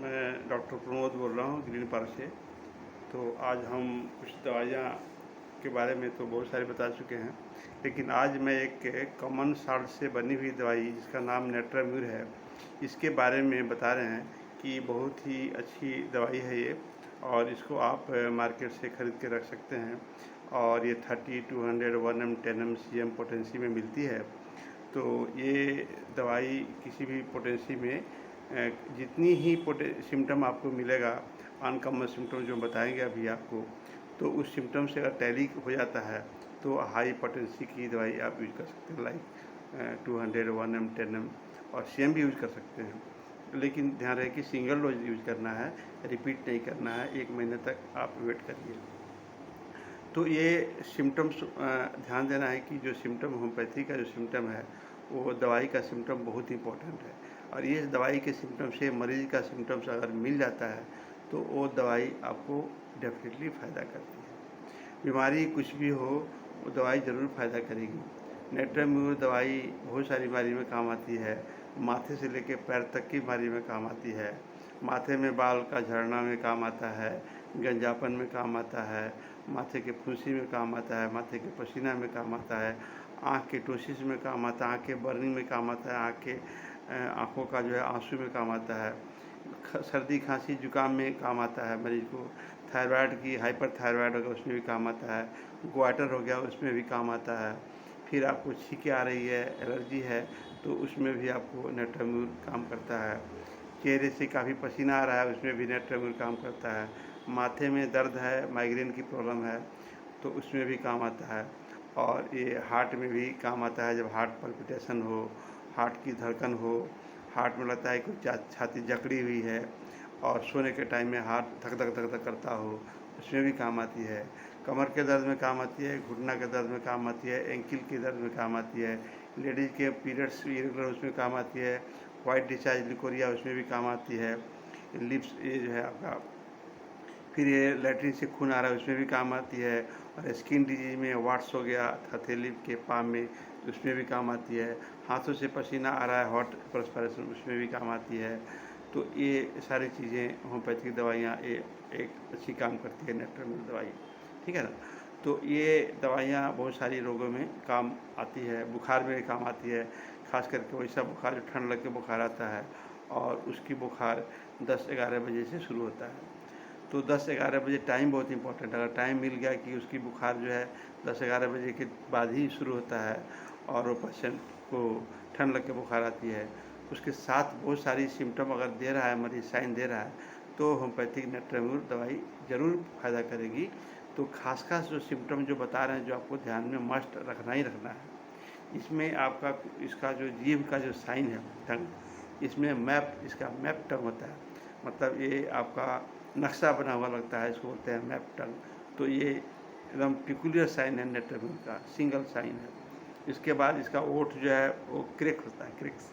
मैं डॉक्टर प्रमोद बोल रहा हूँ ग्रीन पार्क से। तो आज हम कुछ दवाइयाँ के बारे में तो बहुत सारी बता चुके हैं, लेकिन आज मैं एक कॉमन साल्ट से बनी हुई दवाई जिसका नाम नेट्राम्यूर है, इसके बारे में बता रहे हैं कि बहुत ही अच्छी दवाई है ये। और इसको आप मार्केट से ख़रीद के रख सकते हैं। और ये 30, 200, 1 mg, 10 mg, CM पोटेंसी में मिलती है। तो ये दवाई किसी भी पोटेंसी में जितनी ही सिम्टम आपको मिलेगा, अनकॉमन सिम्टम जो बताएंगे अभी आपको, तो उस सिम्टम से अगर टैली हो जाता है तो हाई पोटेंसी की दवाई आप यूज कर सकते हैं, लाइक 200, 1 mg, 10 mg और CM भी यूज कर सकते हैं। लेकिन ध्यान रहे कि सिंगल डोज यूज करना है, रिपीट नहीं करना है। 1 महीने तक आप वेट करिए। तो ये सिम्टम्स ध्यान देना है कि जो सिम्टम होम्योपैथी का जो सिम्टम है वो दवाई का सिम्टम बहुत इंपॉर्टेंट है। और ये दवाई के सिम्टम से मरीज़ का सिम्टम्स अगर मिल जाता है तो वो दवाई आपको डेफिनेटली फ़ायदा करती है। बीमारी कुछ भी हो, वो दवाई ज़रूर फ़ायदा करेगी। नेट्राम्यूर दवाई बहुत सारी बीमारी में काम आती है। माथे से लेकर पैर तक की बीमारी में काम आती है। माथे में बाल का झड़ना में काम आता है, गंजापन में काम आता है, माथे के फुंसी में काम आता है, माथे के पसीना में काम आता है, आँख के टोसिस में काम आता है, आँख के बर्निंग में काम आता है, आँखों का जो है आंसू में काम आता है, सर्दी खांसी जुकाम में काम आता है मरीज को। थायराइड की हाइपरथायराइड होगा उसमें भी काम आता है। ग्वाटर हो गया उसमें भी काम आता है। फिर आपको छींकें आ रही है, एलर्जी है, तो उसमें भी आपको नेट्राम्यूर काम करता है। चेहरे से काफ़ी पसीना आ रहा है, उसमें भी नेट्राम्यूर काम करता है। माथे में दर्द है, माइग्रेन की प्रॉब्लम है, तो उसमें भी काम आता है। और ये हार्ट में भी काम आता है, जब हार्ट पल्पिटेशन हो, हार्ट की धड़कन हो, हार्ट में लगता है कोई छाती जकड़ी हुई है, और सोने के टाइम में हार्ट धक धक धक धक करता हो, उसमें भी काम आती है। कमर के दर्द में काम आती है, घुटना के दर्द में काम आती है, एंकिल के दर्द में काम आती है, लेडीज़ के पीरियड्स इरेगुलर उसमें काम आती है, वाइट डिस्चार्ज लिकोरिया उसमें भी काम आती है। लिप्स ये जो है आपका, फिर ये लैट्रिन से खून आ रहा है उसमें भी काम आती है। और स्किन डिजीज में वाट्स हो गया हथेली के पाम में, उसमें भी काम आती है। हाथों से पसीना आ रहा है, हॉट परस्पिरेशन, उसमें भी काम आती है। तो ये सारी चीज़ें होम्योपैथिक दवाइयाँ एक अच्छी काम करती है नेट्राम्यूर दवाई, ठीक है ना। तो ये दवाइयाँ बहुत सारी रोगों में काम आती है। बुखार में भी काम आती है, खास करके वैसा बुखार जो ठंड लग के बुखार आता है और उसकी बुखार 10-11 बजे से शुरू होता है। तो 10-11 बजे टाइम बहुत इंपॉर्टेंट है। अगर टाइम मिल गया कि उसकी बुखार जो है 10-11 बजे के बाद ही शुरू होता है और वो पेशेंट को ठंड लग के बुखार आती है, उसके साथ बहुत सारी सिम्टम अगर दे रहा है, मरीज साइन दे रहा है, तो होम्योपैथिक नेट्राम्यूर दवाई ज़रूर फ़ायदा करेगी। तो खास जो सिम्टम जो बता रहे हैं, जो आपको ध्यान में मस्ट रखना ही रखना है, इसमें आपका इसका जो जीभ का जो साइन है, टंग, इसमें इसका मैप टंग होता है। मतलब ये आपका नक्शा बना हुआ लगता है, इसको बोलते हैं मैप टंग। तो ये एकदम पिकुलियर साइन है नेट्राम्यूर का, सिंगल साइन है। इसके बाद इसका ओठ जो है वो क्रेक होता है, क्रेक्स,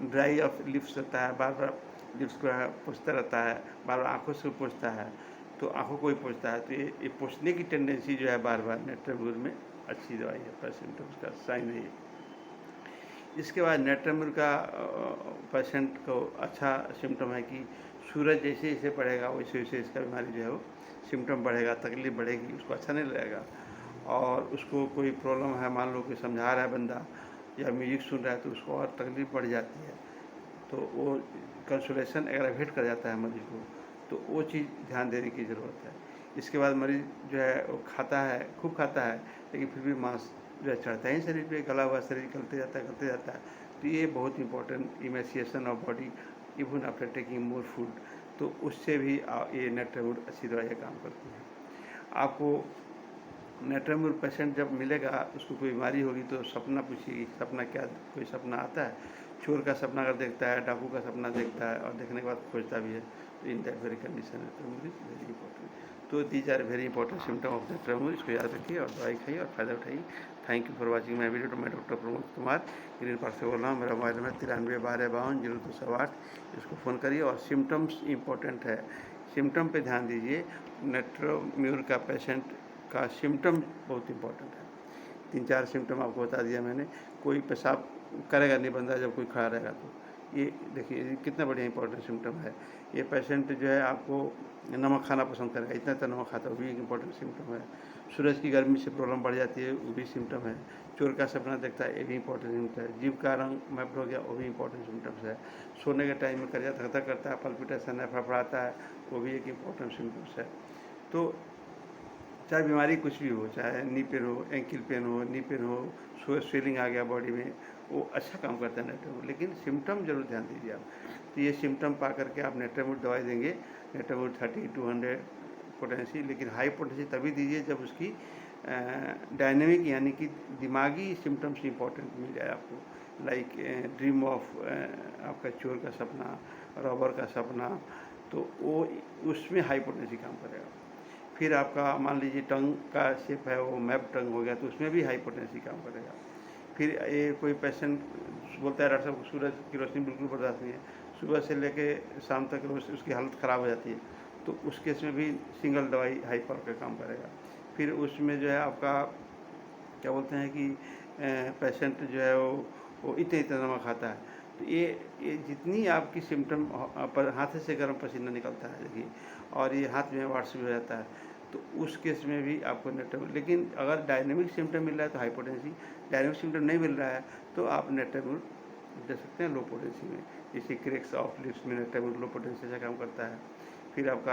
ड्राई ऑफ लिप्स होता है, बार बार लिप्स को पोंछता रहता है, बार बार आँखों से पोंछता है, तो आँखों को भी पोंछता है। तो ये पोंछने की टेंडेंसी जो है बार बार नेट्राम्यूर में अच्छी दवाई है, सिम्टम्स का साइन है ये। इसके बाद नेट्राम्यूर का पेशेंट को अच्छा सिम्टम है कि सूरज जैसे जैसे बढ़ेगा वैसे वैसे इसका बीमारी जो है वो सिम्टम बढ़ेगा, तकलीफ बढ़ेगी, उसको अच्छा नहीं लगेगा। और उसको कोई प्रॉब्लम है, मान लो कि समझा रहा है बंदा या म्यूजिक सुन रहा है, तो उसको और तकलीफ बढ़ जाती है। तो वो कंसोलेशन एग्रावेट कर जाता है मरीज को, तो वो चीज़ ध्यान देने की ज़रूरत है। इसके बाद मरीज जो है वो खाता है, खूब खाता है, लेकिन फिर भी मांस जो है चढ़ता ही शरीर पे, गला हुआ शरीर गलते जाता है। तो ये बहुत important, emaciation of body even after taking more food, तो उससे भी ये नेट्राम्यूर अच्छी दवाइयाँ काम करती हैं। आपको नेट्राम्यूर पेशेंट जब मिलेगा, उसको कोई बीमारी होगी तो सपना पूछिए, सपना क्या, कोई सपना आता है, चोर का सपना अगर देखता है, डाकू का सपना देखता है और देखने के बाद खोजता भी है, तो in that very condition natrum mur is very important. तो these are very important symptom of natrum mur, इसको याद रखिए और दवाई खाइए और फायदा उठाइए। Thank you for watching my video. मैं doctor Pramod Kumar green park से बोल रहा हूँ। मेरा मोबाइल नंबर 93 12 52 0208, इसको फ़ोन करिए। और सिम्टम्स इंपॉर्टेंट है, सिम्टम पे ध्यान दीजिए। नेट्राम्यूर का पेशेंट का सिम्टम बहुत इंपॉर्टेंट है। 3-4 सिम्टम आपको बता दिया मैंने। कोई पेशाब करेगा नहीं बंदा जब कोई खड़ा रहेगा, तो ये देखिए ये कितना बढ़िया इंपॉर्टेंट सिम्टम है। ये पेशेंट जो है आपको नमक खाना पसंद करेगा, इतना नमक खाता है, वो भी एक इंपॉर्टेंट सिम्टम है। सूरज की गर्मी से प्रॉब्लम बढ़ जाती है, वो भी सिम्टम है। चोर का सपना देखता है, ये भी इंपॉर्टेंट सिम्टम है। जीभ का रंग मैप्ड हो गया, वो भी इंपॉर्टेंट सिम्टम्स है। सोने के टाइम में कलिया धक-धक करता है, पल्पिटेशन है, फड़फड़ाता है, वो भी एक इंपॉर्टेंट सिम्टम्स है। तो चाहे बीमारी कुछ भी हो, चाहे नी पेन हो, एंकल पेन हो, नी पेन हो, स्वेलिंग आ गया बॉडी में, वो अच्छा काम करता है नेट्रामूल, लेकिन सिम्टम जरूर ध्यान दीजिए आप। तो ये सिम्टम पा करके आप नेट्रामूल दवाई देंगे, नेट्रामूल 30-200 पोटेंसी, लेकिन हाई पोटेंसी तभी दीजिए जब उसकी डायनेमिक यानी कि दिमागी सिम्टम्स इंपॉर्टेंट मिल जाए आपको, लाइक ड्रीम ऑफ आपका चोर का सपना, रॉबर का सपना, तो वो उसमें हाई पोटेंसी काम करेगा। फिर आपका मान लीजिए टंग का शेप है वो मैप टंग हो गया, तो उसमें भी हाई पोटेंसी काम करेगा। फिर ये कोई पेशेंट बोलता है डॉक्टर साहब सूरज की रोशनी बिल्कुल बर्दाश्त नहीं है, सुबह से लेके शाम तक उसकी हालत ख़राब हो जाती है, तो उस केस में भी सिंगल दवाई हाई पावर का काम करेगा। फिर उसमें जो है आपका क्या बोलते हैं कि पेशेंट जो है वो इतने नमक खाता है, तो ये जितनी आपकी सिम्टम पर हाथ से गर्म पसीना निकलता है देखिए, और ये हाथ में वाट्स भी हो जाता है, तो उस केस में भी आपको नेट्रामूल, लेकिन अगर डायनेमिक सिम्टम मिल रहा है तो हाइपोटेंसी, डायनेमिक सिम्टम नहीं मिल रहा है तो आप नेट्रामूल दे सकते हैं लो पोटेंसी में, जैसे क्रेक्स ऑफ लिप्स में नेट्रामूल लो पोटेंसी से काम करता है। फिर आपका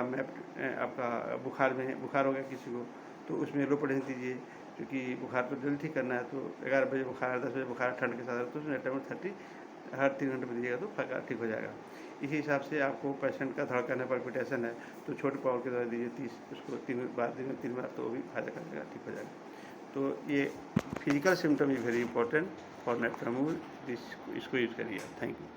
आपका बुखार हो गया किसी को, तो उसमें लो पोटेंसी दीजिए, क्योंकि बुखार तो जल्दी ठीक करना है, तो 11 बजे बुखार 10 बजे बुखार ठंड के साथ, तो उसमें नेट्रामूल 30 हर 3 घंटे में दीजिएगा तो ठीक हो जाएगा। इसी हिसाब से आपको पेशेंट का धड़कन है, पल्पिटेशन है, तो छोटे पावर की दवाई दीजिए 30, उसको 3 बार दिन में 3 बार, तो वो भी फायदा कर देगा, ठीक हो जाएगा। तो ये physical symptom is very important for natrum mur, इसको यूज़ करिए। Thank you.